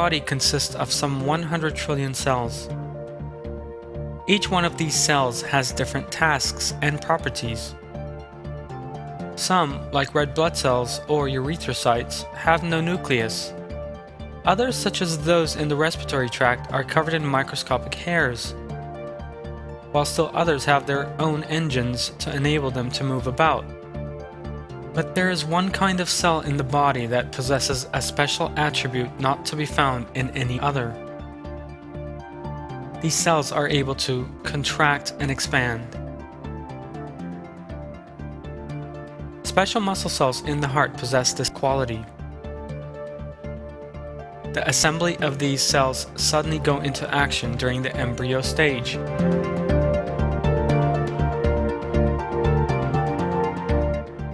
body consists of some 100 trillion cells. Each one of these cells has different tasks and properties. Some, like red blood cells or erythrocytes, have no nucleus. Others, such as those in the respiratory tract, are covered in microscopic hairs, while still others have their own engines to enable them to move about. But there is one kind of cell in the body that possesses a special attribute not to be found in any other. These cells are able to contract and expand. Special muscle cells in the heart possess this quality. The assembly of these cells suddenly go into action during the embryo stage.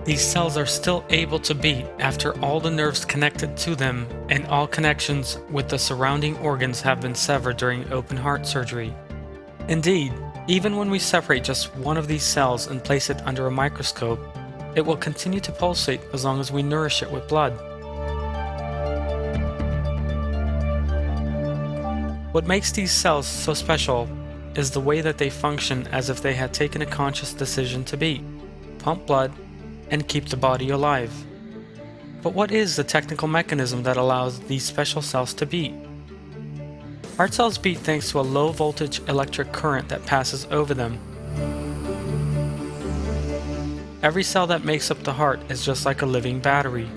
These cells are still able to beat after all the nerves connected to them and all connections with the surrounding organs have been severed during open heart surgery. Indeed, even when we separate just one of these cells and place it under a microscope, it will continue to pulsate as long as we nourish it with blood. What makes these cells so special is the way that they function as if they had taken a conscious decision to beat, pump blood, and keep the body alive. But what is the technical mechanism that allows these special cells to beat? Heart cells beat thanks to a low voltage electric current that passes over them. Every cell that makes up the heart is just like a living battery.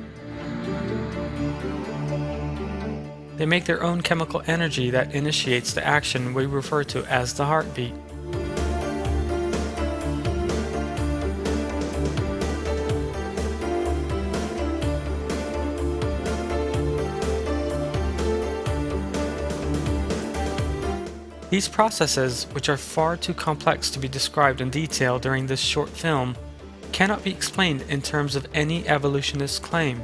They make their own chemical energy that initiates the action we refer to as the heartbeat. These processes, which are far too complex to be described in detail during this short film, cannot be explained in terms of any evolutionist claim.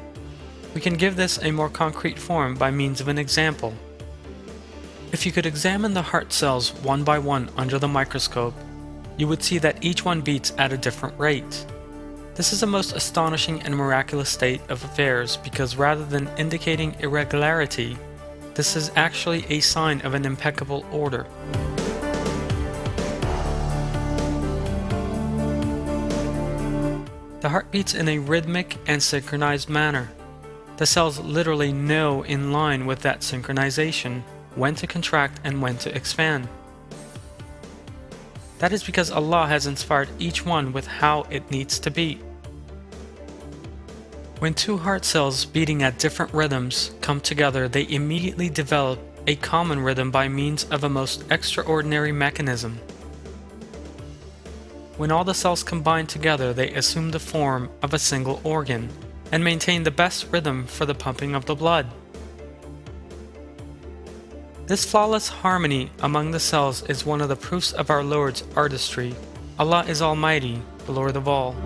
We can give this a more concrete form by means of an example. If you could examine the heart cells one by one under the microscope, you would see that each one beats at a different rate. This is a most astonishing and miraculous state of affairs because rather than indicating irregularity, this is actually a sign of an impeccable order. The heart beats in a rhythmic and synchronized manner. The cells literally know in line with that synchronization when to contract and when to expand. That is because Allah has inspired each one with how it needs to beat. When two heart cells beating at different rhythms come together, they immediately develop a common rhythm by means of a most extraordinary mechanism. When all the cells combine together, they assume the form of a single organ and maintain the best rhythm for the pumping of the blood. This flawless harmony among the cells is one of the proofs of our Lord's artistry. Allah is Almighty, the Lord of all.